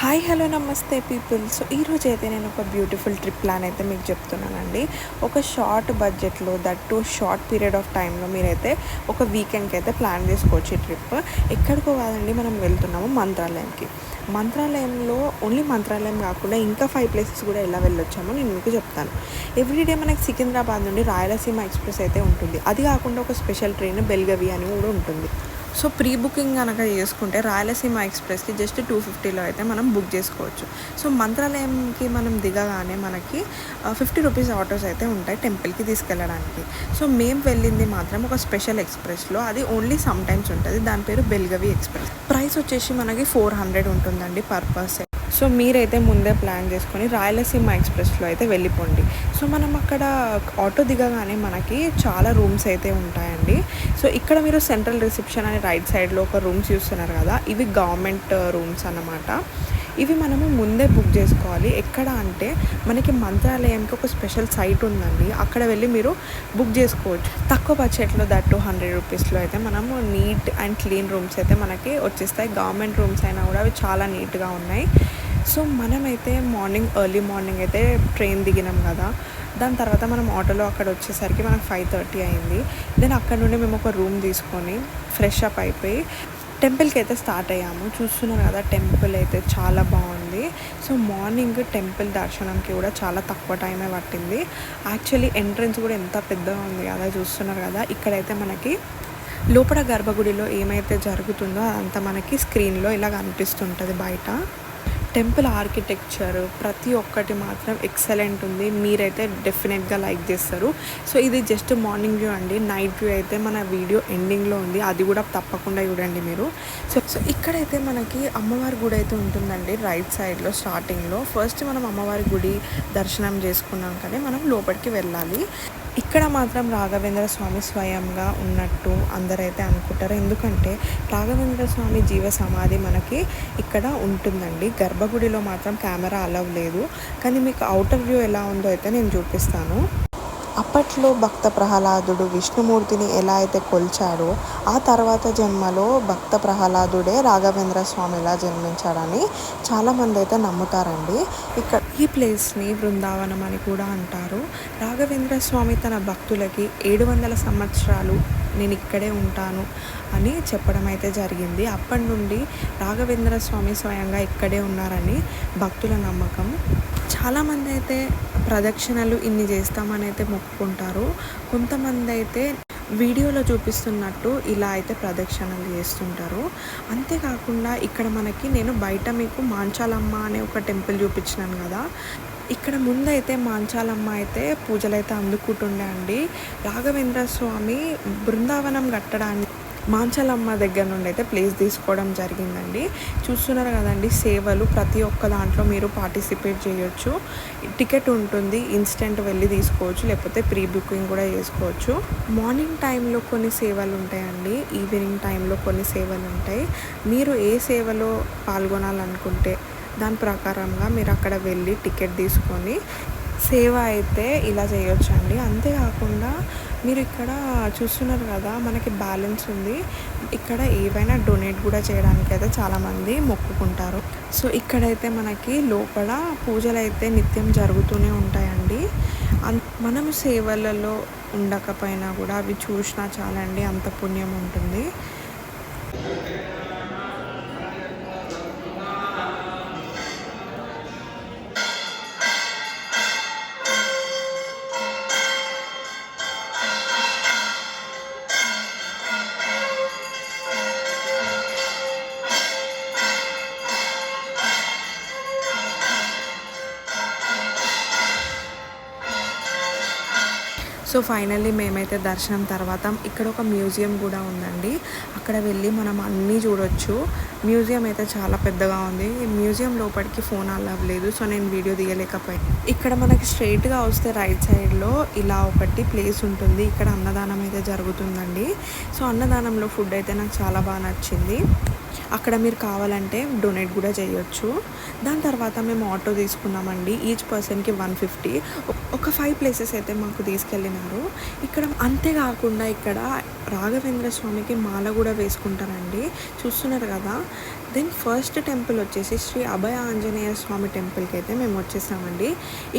Hi hello నమస్తే people. So ఈరోజు అయితే నేను ఒక బ్యూటిఫుల్ ట్రిప్ ప్లాన్ అయితే మీకు చెప్తున్నానండి. ఒక షార్ట్ బడ్జెట్లో that to short period of టైంలో మీరైతే ఒక వీకెండ్కి అయితే ప్లాన్ చేసుకోవచ్చు. ఈ ట్రిప్ ఎక్కడికో కాదండి, మనం వెళ్తున్నాము మంత్రాలయంకి. మంత్రాలయంలో ఓన్లీ మంత్రాలయం కాకుండా ఇంకా 5 ప్లేసెస్ కూడా ఎలా వెళ్ళొచ్చామో నేను మీకు చెప్తాను. ఎవ్రీడే మనకి సికింద్రాబాద్ నుండి రాయలసీమ ఎక్స్ప్రెస్ అయితే ఉంటుంది. అది కాకుండా ఒక స్పెషల్ ట్రైన్ బెల్గవి అని కూడా ఉంటుంది. సో ప్రీ బుకింగ్ కనుక చేసుకుంటే రాయలసీమ ఎక్స్ప్రెస్కి జస్ట్ 250లో అయితే మనం బుక్ చేసుకోవచ్చు. సో మంత్రాలయంకి మనం దిగగానే మనకి 50 రూపీస్ ఆటోస్ అయితే ఉంటాయి టెంపుల్కి తీసుకెళ్ళడానికి. సో మేము వెళ్ళింది మాత్రం ఒక స్పెషల్ ఎక్స్ప్రెస్లో, అది ఓన్లీ సమ్ టైమ్స్ ఉంటుంది. దాని పేరు బెల్గవి ఎక్స్ప్రెస్. ప్రైస్ వచ్చేసి మనకి 400 ఉంటుందండి పర్ పర్సన్. సో మీరైతే ముందే ప్లాన్ చేసుకొని రాయలసీమ ఎక్స్ప్రెస్లో అయితే వెళ్ళిపోండి. సో మనం అక్కడ ఆటో దిగగానే మనకి చాలా రూమ్స్ అయితే ఉంటాయండి. సో ఇక్కడ మీరు సెంట్రల్ రిసెప్షన్ అని రైట్ సైడ్లో ఒక రూమ్స్ చూస్తున్నారు కదా, ఇవి గవర్నమెంట్ రూమ్స్ అన్నమాట. ఇవి మనము ముందే బుక్ చేసుకోవాలి. ఎక్కడ అంటే మనకి మంత్రాలయంకి ఒక స్పెషల్ సైట్ ఉందండి, అక్కడ వెళ్ళి మీరు బుక్ చేసుకోవచ్చు. తక్కువ బడ్జెట్లో దట్ 100 రూపీస్లో అయితే మనము నీట్ అండ్ క్లీన్ రూమ్స్ అయితే మనకి వచ్చేస్తాయి. గవర్నమెంట్ రూమ్స్ అయినా కూడా అవి చాలా నీట్గా ఉన్నాయి. సో మనమైతే ఎర్లీ మార్నింగ్ అయితే ట్రైన్ దిగినాం కదా, దాని తర్వాత మనం ఆటోలో అక్కడ వచ్చేసరికి మనకు 5:30 అయింది. దెన్ అక్కడ నుండి మేము ఒక రూమ్ తీసుకొని ఫ్రెష్ అప్ అయిపోయి టెంపుల్కి అయితే స్టార్ట్ అయ్యాము. చూస్తున్నారు కదా, టెంపుల్ అయితే చాలా బాగుంది. సో మార్నింగ్ టెంపుల్ దర్శనంకి కూడా చాలా తక్కువ టైమే పట్టింది. యాక్చువల్లీ ఎంట్రన్స్ కూడా ఎంత పెద్దగా ఉంది కదా, చూస్తున్నారు కదా. ఇక్కడైతే మనకి లోపల గర్భగుడిలో ఏమైతే జరుగుతుందో అదంతా మనకి స్క్రీన్లో ఇలా కనిపిస్తుంటుంది బయట. టెంపుల్ ఆర్కిటెక్చర్ ప్రతి ఒక్కటి మాత్రం ఎక్సలెంట్ ఉంది. మీరైతే డెఫినెట్గా లైక్ చేస్తారు. సో ఇది జస్ట్ మార్నింగ్ వ్యూ అండి. నైట్ వ్యూ అయితే మన వీడియో ఎండింగ్లో ఉంది, అది కూడా తప్పకుండా చూడండి మీరు. సో ఇక్కడైతే మనకి అమ్మవారి గుడి అయితే ఉంటుందండి రైట్ సైడ్లో స్టార్టింగ్లో. ఫస్ట్ మనం అమ్మవారి గుడి దర్శనం చేసుకున్నాకనే మనం లోపలికి వెళ్ళాలి. ఇక్కడ మాత్రం రాఘవేంద్ర స్వామి స్వయంగా ఉన్నట్టు అందరైతే అనుకుంటారు. ఎందుకంటే రాఘవేంద్ర స్వామి జీవ సమాధి మనకి ఇక్కడ ఉంటుందండి. గర్భగుడిలో మాత్రం కెమెరా అలౌ లేదు, కానీ మీకు అవుటర్ వ్యూ ఎలా ఉందో అయితే నేను చూపిస్తాను. అప్పట్లో భక్త ప్రహ్లాదుడు విష్ణుమూర్తిని ఎలా అయితే కొలిచాడో, ఆ తర్వాత జన్మలో భక్త ప్రహ్లాదుడే రాఘవేంద్ర స్వామిలా జన్మించాడని చాలామంది అయితే నమ్ముతారండి. ఇక్కడ ఈ ప్లేస్ని బృందావనం అని కూడా అంటారు. రాఘవేంద్ర స్వామి తన భక్తులకి 700 సంవత్సరాలు నేను ఇక్కడే ఉంటాను అని చెప్పడం అయితే జరిగింది. అప్పటి నుండి రాఘవేంద్ర స్వామి స్వయంగా ఇక్కడే ఉన్నారని భక్తుల నమ్మకం. చాలామంది అయితే ప్రదక్షిణలు ఇన్ని చేస్తామని అయితే మొక్కుకుంటారు. కొంతమంది అయితే వీడియోలో చూపిస్తున్నట్టు ఇలా అయితే ప్రదక్షిణలు చేస్తుంటారు. అంతేకాకుండా ఇక్కడ మనకి నేను బయట మీకు మాంచాలమ్మ అనే ఒక టెంపుల్ చూపించినాను కదా, ఇక్కడ ముందైతే మాంచాలమ్మ అయితే పూజలు అయితే అందుకుంటుండే అండి. రాఘవేంద్ర స్వామి బృందావనం కట్టడానికి మాంచాలమ్మ దగ్గర నుండి అయితే ప్లేస్ తీసుకోవడం జరిగిందండి. చూస్తున్నారు కదండి, సేవలు ప్రతి ఒక్క దాంట్లో మీరు పార్టిసిపేట్ చేయొచ్చు. టికెట్ ఉంటుంది, ఇన్స్టెంట్ వెళ్ళి తీసుకోవచ్చు, లేకపోతే ప్రీ బుకింగ్ కూడా చేసుకోవచ్చు. మార్నింగ్ టైంలో కొన్ని సేవలు ఉంటాయండి, ఈవినింగ్ టైంలో కొన్ని సేవలు ఉంటాయి. మీరు ఏ సేవలో పాల్గొనాలనుకుంటే దాని ప్రకారంగా మీరు అక్కడ వెళ్ళి టికెట్ తీసుకొని సేవ అయితే ఇలా చేయొచ్చండి. అంతేకాకుండా మీరు ఇక్కడ చూస్తున్నారు కదా, మనకి బ్యాలెన్స్ ఉంది. ఇక్కడ ఏవైనా డొనేట్ కూడా చేయడానికి అయితే చాలామంది మొక్కుకుంటారు. సో ఇక్కడైతే మనకి లోపల పూజలు అయితే నిత్యం జరుగుతూనే ఉంటాయండి. మనము సేవలలో ఉండకపోయినా కూడా అవి చూసినా చాలండి, అంత పుణ్యం ఉంటుంది. సో ఫైనల్లీ మేమైతే దర్శనం తర్వాత ఇక్కడ ఒక మ్యూజియం కూడా ఉందండి, అక్కడ వెళ్ళి మనం అన్నీ చూడొచ్చు. మ్యూజియం అయితే చాలా పెద్దగా ఉంది. ఈ మ్యూజియం లోపలికి ఫోన్ అలవ్ లేదు, సో నేను వీడియో తీయలేకపోయాను. ఇక్కడ మనకి స్ట్రైట్గా వస్తే రైట్ సైడ్లో ఇలా ఒకటి ప్లేస్ ఉంటుంది, ఇక్కడ అన్నదానం అయితే జరుగుతుందండి. సో అన్నదానంలో ఫుడ్ అయితే నాకు చాలా బాగా నచ్చింది. అక్కడ మీరు కావాలంటే డొనేట్ కూడా చేయొచ్చు. దాని తర్వాత మేము ఆటో తీసుకున్నామండి. ఈచ్ పర్సన్‌కి 150. ఒక 5 ప్లేసెస్ అయితే మాకు తీసుకెళ్ళినారు. ఇక్కడ అంతేకాకుండా ఇక్కడ రాఘవేంద్ర స్వామికి మాల కూడా వేసుకుంటారండి. చూస్తున్నారు కదా. దెన్ ఫస్ట్ టెంపుల్ వచ్చేసి శ్రీ అభయ ఆంజనేయ స్వామి టెంపుల్కి అయితే మేము వచ్చేసామండి.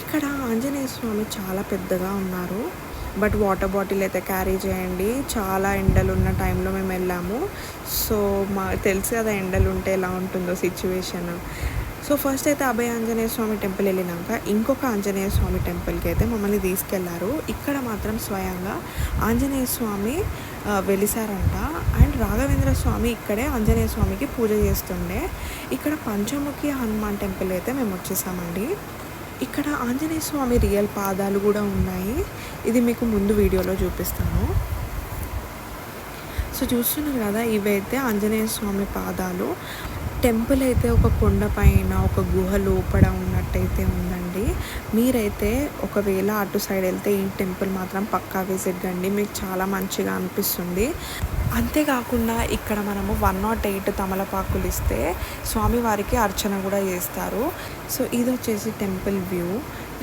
ఇక్కడ ఆంజనేయ స్వామి చాలా పెద్దగా ఉన్నారు. బట్ వాటర్ బాటిల్ అయితే క్యారీ చేయండి. చాలా ఎండలు ఉన్న టైంలో మేము వెళ్ళాము. సో తెలుసు కదా ఎండలు ఉంటే ఎలా ఉంటుందో సిచ్యువేషన్. సో ఫస్ట్ అయితే అభయ ఆంజనేయ స్వామి టెంపుల్ వెళ్ళినాక ఇంకొక ఆంజనేయ స్వామి టెంపుల్కి అయితే మమ్మల్ని తీసుకెళ్లారు. ఇక్కడ మాత్రం స్వయంగా ఆంజనేయ స్వామి వెలిసారంట. అండ్ రాఘవేంద్ర స్వామి ఇక్కడే ఆంజనేయ స్వామికి పూజ చేస్తుండే. ఇక్కడ పంచముఖి హనుమాన్ టెంపుల్ అయితే మేము వచ్చేసామండి. ఇక్కడ ఆంజనేయ స్వామి రియల్ పాదాలు కూడా ఉన్నాయి. ఇది మీకు ముందు వీడియోలో చూపిస్తాను. సో చూస్తున్నారు కదా, ఇవైతే ఆంజనేయ స్వామి పాదాలు. టెంపుల్ అయితే ఒక కొండ పైన ఒక గుహ లోపల ఉన్నట్టయితే ఉందండి. మీరైతే ఒకవేళ అటు సైడ్ వెళ్తే ఈ టెంపుల్ మాత్రం పక్కా విజిట్ కండి, మీకు చాలా మంచిగా అనిపిస్తుంది. అంతేకాకుండా ఇక్కడ మనము 108 తమలపాకులు ఇస్తే స్వామివారికి అర్చన కూడా చేస్తారు. సో ఇది వచ్చేసి టెంపుల్ వ్యూ.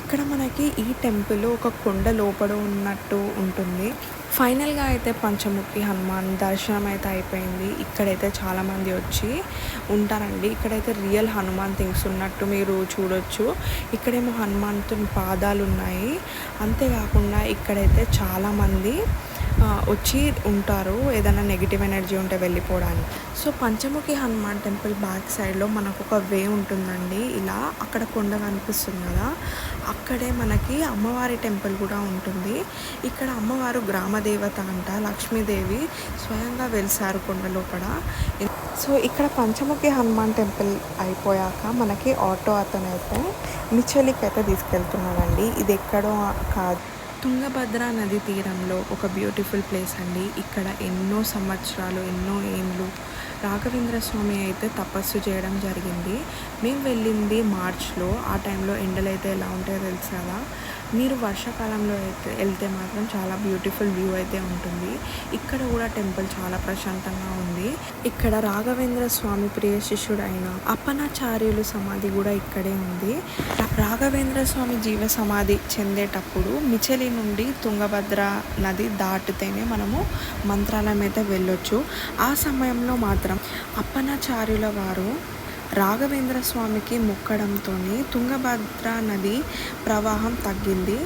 ఇక్కడ మనకి ఈ టెంపుల్ ఒక కొండ లోపల ఉన్నట్టు ఉంటుంది. ఫైనల్గా అయితే పంచముఖి హనుమాన్ దర్శనం అయితే అయిపోయింది. ఇక్కడైతే చాలామంది వచ్చి ఉంటారండి. ఇక్కడైతే రియల్ హనుమాన్ థింగ్స్ ఉన్నట్టు మీరు చూడొచ్చు. ఇక్కడేమో హనుమంతుని పాదాలు ఉన్నాయి. అంతేకాకుండా ఇక్కడైతే చాలామంది వచ్చి ఉంటారు, ఏదైనా నెగిటివ్ ఎనర్జీ ఉంటే వెళ్ళిపోవడానికి. So Panchamukhi Hanuman temple back సైడ్లో మనకు ఒక వే ఉంటుందండి. ఇలా అక్కడ కొండ కనిపిస్తుంది కదా, అక్కడే మనకి అమ్మవారి టెంపుల్ కూడా ఉంటుంది. ఇక్కడ అమ్మవారు గ్రామదేవత అంట, లక్ష్మీదేవి స్వయంగా వెలిసారు కొండ లోపల. సో ఇక్కడ పంచముఖి హనుమాన్ టెంపుల్ అయిపోయాక మనకి ఆటో అతను అయితే మిచలికి అయితే తీసుకెళ్తున్నాడండి. ఇది ఎక్కడో కాదు, తుంగభద్ర నది తీరంలో ఒక బ్యూటిఫుల్ ప్లేస్ అండి. ఇక్కడ ఎన్నో సంవత్సరాలు, ఎన్నో ఏండ్లు రాఘవేంద్ర స్వామి అయితే తపస్సు చేయడం జరిగింది. మేము వెళ్ళింది మార్చ్లో. ఆ టైంలో ఎండలు అయితే ఎలా ఉంటాయో తెలుసు కదా. మీరు వర్షాకాలంలో అయితే వెళ్తే మాత్రం చాలా బ్యూటిఫుల్ వ్యూ అయితే ఉంటుంది. ఇక్కడ కూడా టెంపుల్ చాలా ప్రశాంతంగా ఉంది. ఇక్కడ రాఘవేంద్ర స్వామి ప్రియ శిష్యుడు అయిన అప్పనాచార్యులు సమాధి కూడా ఇక్కడే ఉంది. రాఘవేంద్ర స్వామి జీవ సమాధి చెందేటప్పుడు మిచలి నుండి తుంగభద్ర నది దాటితేనే మనము మంత్రాలయం అయితే వెళ్ళొచ్చు. ఆ సమయంలో మాత్రం అప్పనాచార్యుల వారు రాఘవేంద్ర స్వామికి మొక్కడంతో తుంగభద్ర నది ప్రవాహం తగ్గింది.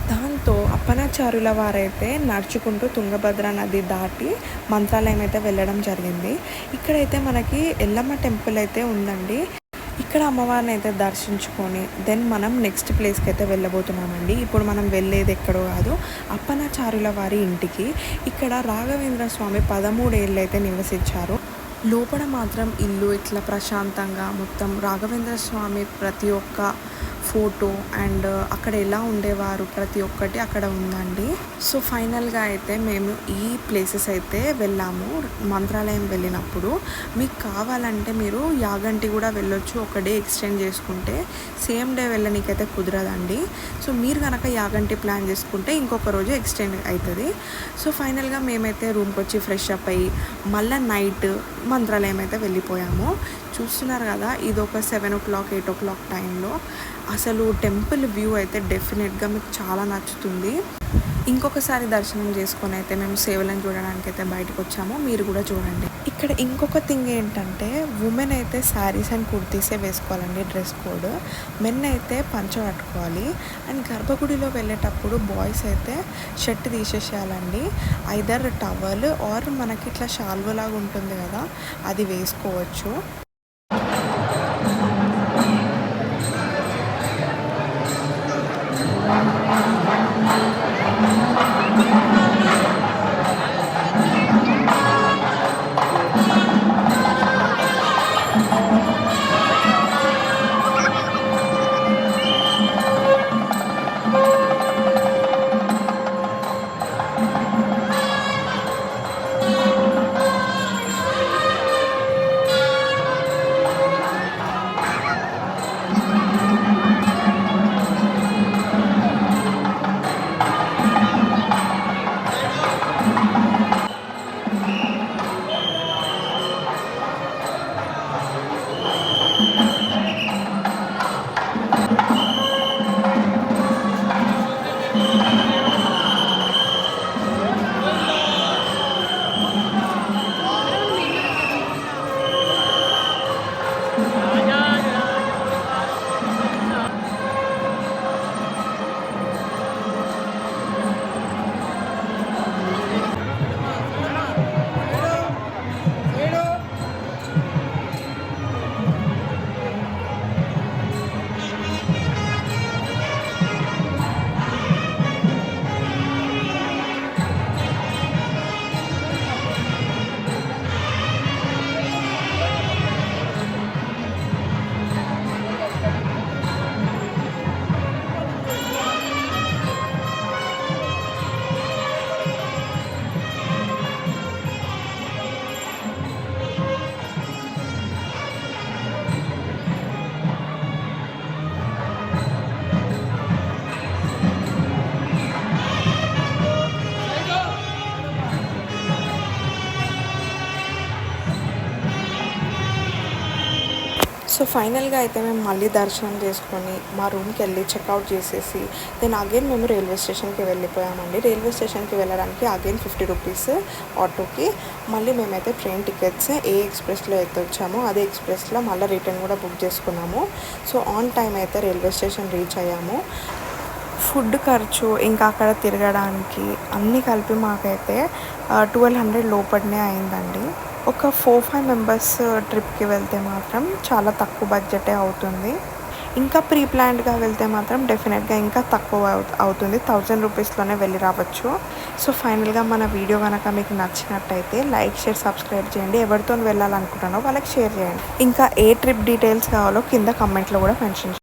దాంతో అప్పనాచార్యుల వారైతే నడుచుకుంటూ తుంగభద్ర నది దాటి మంత్రాలయం అయితే వెళ్ళడం జరిగింది. ఇక్కడైతే మనకి ఎల్లమ్మ టెంపుల్ అయితే ఉందండి. ఇక్కడ అమ్మవారిని అయితే దర్శించుకొని దెన్ మనం నెక్స్ట్ ప్లేస్కి అయితే వెళ్ళబోతున్నామండి. ఇప్పుడు మనం వెళ్ళేది ఎక్కడో కాదు, అప్పనాచార్యుల వారి ఇంటికి. ఇక్కడ రాఘవేంద్ర స్వామి 13 ఏళ్ళు అయితే నివసించారు. లోపల మాత్రం ఇల్లు ఇట్లా ప్రశాంతంగా మొత్తం రాఘవేంద్ర స్వామి ప్రతి ఒక్క ఫోటో అండ్ అక్కడ ఎలా ఉండేవారు ప్రతి ఒక్కటి అక్కడ ఉందండి. సో ఫైనల్గా అయితే మేము ఈ ప్లేసెస్ అయితే వెళ్ళాము. మంత్రాలయం వెళ్ళినప్పుడు మీకు కావాలంటే మీరు యాగంటి కూడా వెళ్ళొచ్చు. ఒక డే ఎక్స్టెండ్ చేసుకుంటే సేమ్ డే వెళ్ళనీకైతే కుదరదండి. సో మీరు కనుక యాగంటి ప్లాన్ చేసుకుంటే ఇంకొక రోజు ఎక్స్టెండ్ అవుతుంది. సో ఫైనల్గా మేమైతే రూమ్కి వచ్చి ఫ్రెష్ అప్ అయ్యి మళ్ళీ నైట్ మంత్రాలయం అయితే వెళ్ళిపోయాము. చూస్తున్నారు కదా, ఇది ఒక 7 o'clock 8 o'clock టైంలో. అసలు టెంపుల్ వ్యూ అయితే డెఫినెట్గా మీకు చాలా నచ్చుతుంది. ఇంకొకసారి దర్శనం చేసుకొని అయితే మేము సేవలను చూడడానికి అయితే బయటకు వచ్చాము. మీరు కూడా చూడండి. ఇక్కడ ఇంకొక థింగ్ ఏంటంటే ఉమెన్ అయితే శారీస్ అండ్ కుర్తీసే వేసుకోవాలండి, డ్రెస్ కోడ్. మెన్ అయితే పంచ కట్టుకోవాలి. అండ్ గర్భగుడిలో వెళ్ళేటప్పుడు బాయ్స్ అయితే షర్ట్ తీసేసేయాలండి. ఐదర్ టవల్ ఆర్ మనకి ఇట్లా షాల్వలాగా ఉంటుంది కదా, అది వేసుకోవచ్చు. ఫైనల్గా అయితే మేము మళ్ళీ దర్శనం చేసుకొని మా రూమ్కి వెళ్ళి చెక్అవుట్ చేసేసి దెన్ అగైన్ మేము రైల్వే స్టేషన్కి వెళ్ళిపోయామండి. రైల్వే స్టేషన్కి వెళ్ళడానికి అగైన్ 50 రూపీస్ ఆటోకి. మళ్ళీ మేమైతే ట్రైన్ టికెట్స్ ఏ ఎక్స్ప్రెస్లో అయితే వచ్చామో అదే ఎక్స్ప్రెస్లో మళ్ళీ రిటర్న్ కూడా బుక్ చేసుకున్నాము. సో ఆన్ టైం అయితే రైల్వే స్టేషన్ రీచ్ అయ్యాము. ఫుడ్ ఖర్చు ఇంకా అక్కడ తిరగడానికి అన్నీ కలిపి మాకైతే 1200 లోపలనే అయిందండి. ఒక 4-5 మెంబర్స్ ట్రిప్కి వెళ్తే మాత్రం చాలా తక్కువ బడ్జెటే అవుతుంది. ఇంకా ప్రీ ప్లాన్డ్గా వెళ్తే మాత్రం డెఫినెట్గా ఇంకా తక్కువ అవుతుంది. 1000 రూపీస్లోనే వెళ్ళి రావచ్చు. సో ఫైనల్గా మన వీడియో కనుక మీకు నచ్చినట్టయితే లైక్, షేర్, సబ్స్క్రైబ్ చేయండి. ఎవరితో వెళ్ళాలనుకుంటున్నారో వాళ్ళకి షేర్ చేయండి. ఇంకా ఏ ట్రిప్ డీటెయిల్స్ కావాలో కింద కమెంట్లో కూడా మెన్షన్ చేయండి.